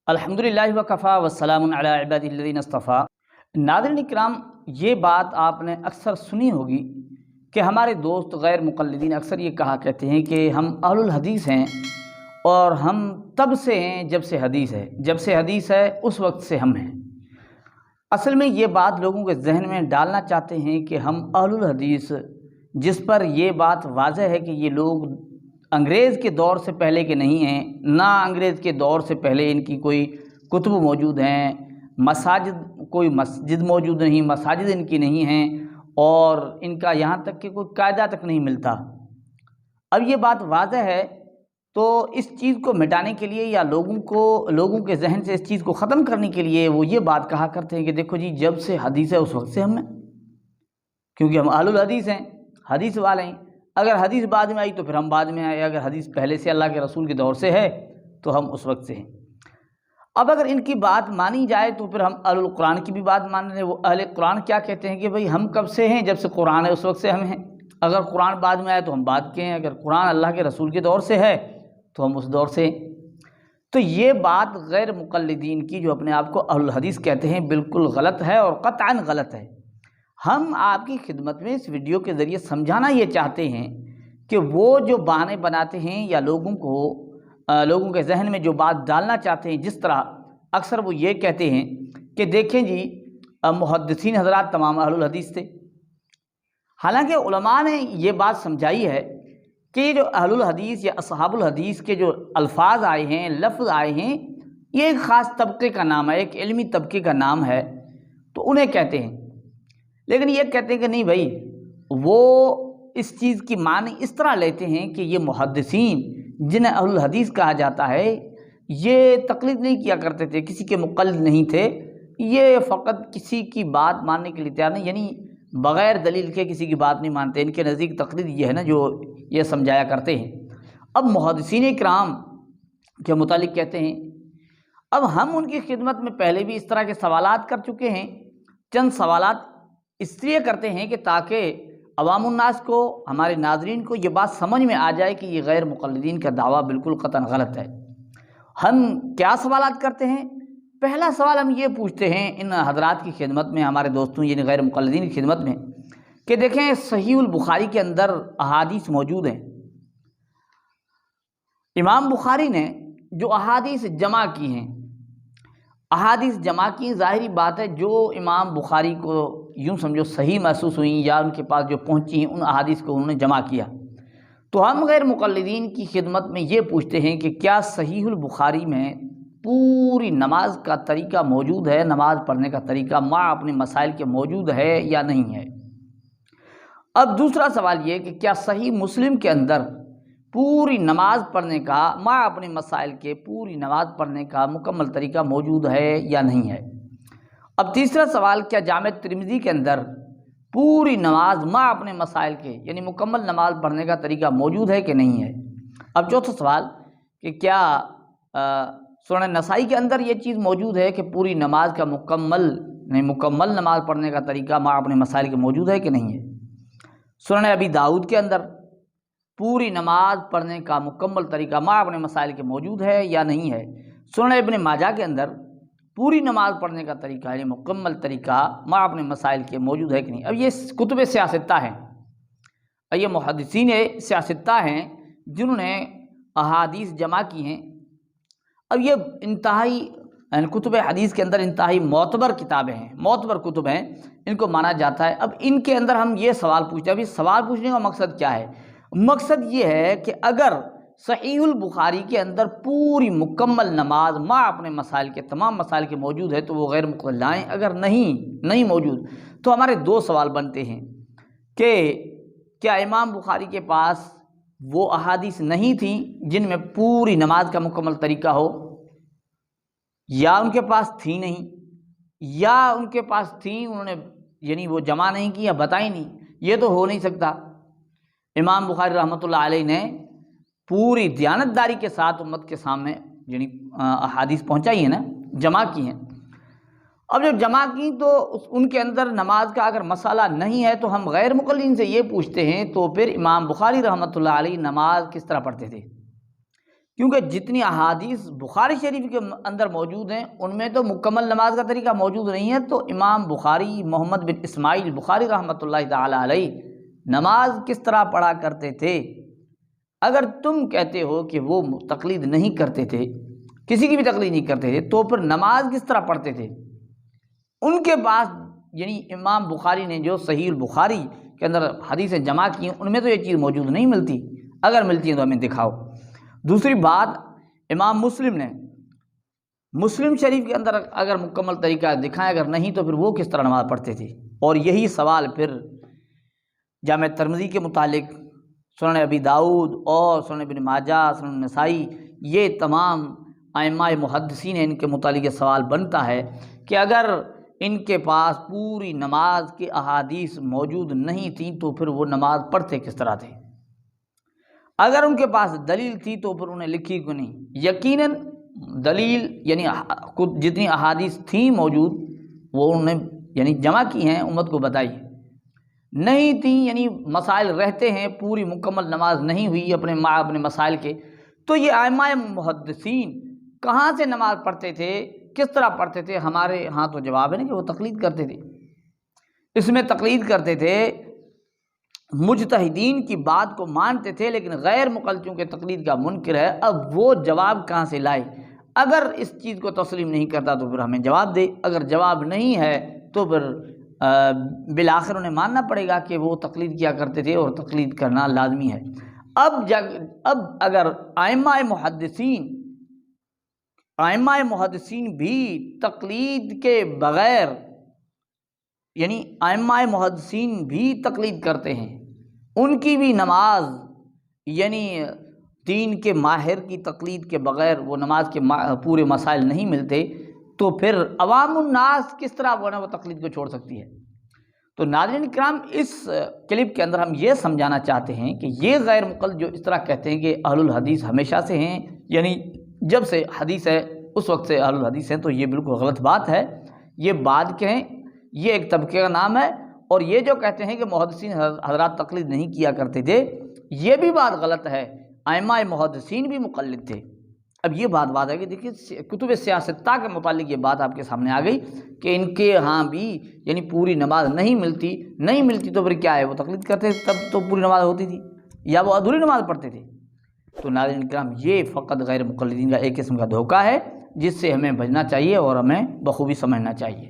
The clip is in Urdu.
الحمدللہ وکفا والسلام علی عبادہ الذین اصطفیٰ۔ ناظرین اکرام، یہ بات آپ نے اکثر سنی ہوگی کہ ہمارے دوست غیر مقلدین اکثر یہ کہا کرتے ہیں کہ ہم اہل الحدیث ہیں اور ہم تب سے ہیں جب سے حدیث ہے، جب سے حدیث ہے اس وقت سے ہم ہیں۔ اصل میں یہ بات لوگوں کے ذہن میں ڈالنا چاہتے ہیں کہ ہم اہل الحدیث، جس پر یہ بات واضح ہے کہ یہ لوگ انگریز کے دور سے پہلے کے نہیں ہیں، نہ انگریز کے دور سے پہلے ان کی کوئی کتب موجود ہیں، کوئی مسجد موجود نہیں، مساجد ان کی نہیں ہیں، اور ان کا یہاں تک کہ کوئی قاعدہ تک نہیں ملتا۔ اب یہ بات واضح ہے، تو اس چیز کو مٹانے کے لیے یا لوگوں کے ذہن سے اس چیز کو ختم کرنے کے لیے وہ یہ بات کہا کرتے ہیں کہ دیکھو جی، جب سے حدیث ہے اس وقت سے ہم ہیں، کیونکہ ہم اہل الحدیث ہیں، حدیث والے ہیں۔ اگر حدیث بعد میں آئی تو پھر ہم بعد میں آئے، اگر حدیث پہلے سے اللہ کے رسول کے دور سے ہے تو ہم اس وقت سے ہیں۔ اب اگر ان کی بات مانی جائے تو پھر ہم اہل القرآن کی بھی بات مان لیں۔ وہ اہل قرآن کیا کہتے ہیں کہ بھئی ہم کب سے ہیں؟ جب سے قرآن ہے اس وقت سے ہم ہیں۔ اگر قرآن بعد میں آئے تو ہم بعد کے ہیں، اگر قرآن اللہ کے رسول کے دور سے ہے تو ہم اس دور سے ہیں۔ تو یہ بات غیر مقلدین کی، جو اپنے آپ کو اہل الحدیث کہتے ہیں، بالکل غلط ہے اور قطعاً غلط ہے۔ ہم آپ کی خدمت میں اس ویڈیو کے ذریعے سمجھانا یہ چاہتے ہیں کہ وہ جو بہانے بناتے ہیں یا لوگوں کے ذہن میں جو بات ڈالنا چاہتے ہیں، جس طرح اکثر وہ یہ کہتے ہیں کہ دیکھیں جی، محدثین حضرات تمام اہل الحدیث تھے۔ حالانکہ علماء نے یہ بات سمجھائی ہے کہ یہ جو اہل الحدیث یا اصحاب الحدیث کے جو الفاظ آئے ہیں، لفظ آئے ہیں، یہ ایک خاص طبقے کا نام ہے، ایک علمی طبقے کا نام ہے، تو انہیں کہتے ہیں۔ لیکن یہ کہتے ہیں کہ نہیں بھائی، وہ اس چیز کی معنی اس طرح لیتے ہیں کہ یہ محدثین جنہیں اہل الحدیث کہا جاتا ہے، یہ تقلید نہیں کیا کرتے تھے، کسی کے مقلد نہیں تھے، یہ فقط کسی کی بات ماننے کے لیے تیار نہیں، یعنی بغیر دلیل کے کسی کی بات نہیں مانتے۔ ان کے نزدیک تقلید یہ ہے نا، جو یہ سمجھایا کرتے ہیں۔ اب محدثین اکرام کے متعلق کہتے ہیں، اب ہم ان کی خدمت میں پہلے بھی اس طرح کے سوالات کر چکے ہیں۔ چند سوالات اس لیے کرتے ہیں کہ تاکہ عوام الناس کو، ہمارے ناظرین کو یہ بات سمجھ میں آ جائے کہ یہ غیر مقلدین کا دعویٰ بالکل قطعاً غلط ہے۔ ہم کیا سوالات کرتے ہیں؟ پہلا سوال ہم یہ پوچھتے ہیں ان حضرات کی خدمت میں، ہمارے دوستوں یعنی غیر مقلدین کی خدمت میں، کہ دیکھیں صحیح البخاری کے اندر احادیث موجود ہیں۔ امام بخاری نے جو احادیث جمع کی ہیں، ظاہری بات ہے جو امام بخاری کو یوں سمجھو صحیح محسوس ہوئیں یا ان کے پاس جو پہنچی ہیں، ان احادیث کو انہوں نے جمع کیا۔ تو ہم غیر مقلدین کی خدمت میں یہ پوچھتے ہیں کہ کیا صحیح البخاری میں پوری نماز کا طریقہ موجود ہے، نماز پڑھنے کا طریقہ مع اپنے مسائل کے موجود ہے یا نہیں ہے؟ اب دوسرا سوال یہ کہ کیا صحیح مسلم کے اندر پوری نماز پڑھنے کا مع اپنے مسائل کے پوری نماز پڑھنے کا مکمل طریقہ موجود ہے یا نہیں ہے؟ اب تیسرا سوال، کیا جامع ترمذی کے اندر پوری نماز مع اپنے مسائل کے یعنی مکمل نماز پڑھنے کا طریقہ موجود ہے کہ نہیں ہے؟ اب چوتھا سوال کہ کیا سنن نسائی کے اندر یہ چیز موجود ہے کہ پوری نماز کا مکمل نماز پڑھنے کا طریقہ مع اپنے مسائل کے موجود ہے کہ نہیں ہے؟ سنن ابی داؤد کے اندر پوری نماز پڑھنے کا مکمل طریقہ مع اپنے مسائل کے موجود ہے یا نہیں ہے؟ سنن ابن ماجہ کے اندر پوری نماز پڑھنے کا طریقہ یعنی مکمل طریقہ مع اپنے مسائل کے موجود ہے کہ نہیں؟ اب یہ کتب سیاستہ ہیں، یہ محدثین سیاستہ ہیں جنہوں نے احادیث جمع کی ہیں۔ اب یہ انتہائی کتب حدیث کے اندر انتہائی معتبر کتابیں ہیں، معتبر کتب ہیں، ان کو مانا جاتا ہے۔ اب ان کے اندر ہم یہ سوال پوچھتے ہیں، ابھی سوال پوچھنے کا مقصد کیا ہے؟ مقصد یہ ہے کہ اگر صحیح البخاری کے اندر پوری مکمل نماز مع اپنے مسائل کے تمام مسائل کے موجود ہے تو وہ غیر مقلد ہیں، اگر نہیں موجود تو ہمارے دو سوال بنتے ہیں کہ کیا امام بخاری کے پاس وہ احادیث نہیں تھیں جن میں پوری نماز کا مکمل طریقہ ہو، یا ان کے پاس تھی نہیں، یا ان کے پاس تھیں انہوں نے یعنی وہ جمع نہیں کی یا بتائی نہیں؟ یہ تو ہو نہیں سکتا۔ امام بخاری رحمۃ اللہ علیہ نے پوری دیانتداری کے ساتھ امت کے سامنے یعنی احادیث پہنچائی ہیں نا، جمع کی ہیں۔ اب جب جمع کی تو ان کے اندر نماز کا اگر مسئلہ نہیں ہے تو ہم غیر مقلدین سے یہ پوچھتے ہیں تو پھر امام بخاری رحمۃ اللہ علیہ نماز کس طرح پڑھتے تھے؟ کیونکہ جتنی احادیث بخاری شریف کے اندر موجود ہیں ان میں تو مکمل نماز کا طریقہ موجود نہیں ہے، تو امام بخاری محمد بن اسماعیل بخاری رحمۃ اللہ تعالی علیہ نماز کس طرح پڑھا کرتے تھے؟ اگر تم کہتے ہو کہ وہ تقلید نہیں کرتے تھے، کسی کی بھی تقلید نہیں کرتے تھے، تو پھر نماز کس طرح پڑھتے تھے؟ ان کے پاس یعنی امام بخاری نے جو صحیح البخاری کے اندر حدیثیں جمع کی ہیں ان میں تو یہ چیز موجود نہیں ملتی، اگر ملتی ہیں تو ہمیں دکھاؤ۔ دوسری بات، امام مسلم نے مسلم شریف کے اندر اگر مکمل طریقہ دکھائیں، اگر نہیں تو پھر وہ کس طرح نماز پڑھتے تھے؟ اور یہی سوال پھر جامع ترمذی کے متعلق، سنن ابی داؤد اور سنن ابن ماجہ، سنن نسائی، یہ تمام ائمہ محدثین ہیں، ان کے متعلق یہ سوال بنتا ہے کہ اگر ان کے پاس پوری نماز کے احادیث موجود نہیں تھیں تو پھر وہ نماز پڑھتے کس طرح تھے؟ اگر ان کے پاس دلیل تھی تو پھر انہیں لکھی کیوں نہیں؟ یقیناً دلیل یعنی جتنی احادیث تھیں موجود وہ انہوں نے یعنی جمع کی ہیں، امت کو بتائی، نہیں تھیں یعنی مسائل رہتے ہیں، پوری مکمل نماز نہیں ہوئی اپنے مسائل کے، تو یہ ائمہ محدثین کہاں سے نماز پڑھتے تھے، کس طرح پڑھتے تھے؟ ہمارے ہاں تو جواب ہے نا کہ وہ تقلید کرتے تھے۔ اس میں تقلید کرتے تھے، مجتہدین کی بات کو مانتے تھے، لیکن غیر مقلدوں کے تقلید کا منکر ہے۔ اب وہ جواب کہاں سے لائے؟ اگر اس چیز کو تسلیم نہیں کرتا تو پھر ہمیں جواب دے، اگر جواب نہیں ہے تو پھر بالآخر انہیں ماننا پڑے گا کہ وہ تقلید کیا کرتے تھے اور تقلید کرنا لازمی ہے۔ اب اگر ائمہ محدثین بھی تقلید کے بغیر یعنی ائمہ محدثین بھی تقلید کرتے ہیں، ان کی بھی نماز یعنی دین کے ماہر کی تقلید کے بغیر وہ نماز کے پورے مسائل نہیں ملتے، تو پھر عوام الناس کس طرح وہ تقلید کو چھوڑ سکتی ہے؟ تو ناظرین کرام، اس کلپ کے اندر ہم یہ سمجھانا چاہتے ہیں کہ یہ غیر مقلد جو اس طرح کہتے ہیں کہ اہل الحدیث ہمیشہ سے ہیں، یعنی جب سے حدیث ہے اس وقت سے اہل الحدیث ہیں، تو یہ بالکل غلط بات ہے۔ یہ بعد کے ہیں، یہ ایک طبقے کا نام ہے، اور یہ جو کہتے ہیں کہ محدثین حضرات تقلید نہیں کیا کرتے تھے، یہ بھی بات غلط ہے۔ ائمہ محدثین بھی مقلد تھے۔ اب یہ بات ہے کہ دیکھیے کتب سیاستہ کے متعلق یہ بات آپ کے سامنے آ گئی کہ ان کے ہاں بھی یعنی پوری نماز نہیں ملتی تو پھر کیا ہے، وہ تقلید کرتے تھے، تب تو پوری نماز ہوتی تھی یا وہ ادھوری نماز پڑھتے تھے۔ تو ناظرین کرام، یہ فقط غیر مقلدین کا ایک قسم کا دھوکہ ہے، جس سے ہمیں بچنا چاہیے اور ہمیں بخوبی سمجھنا چاہیے۔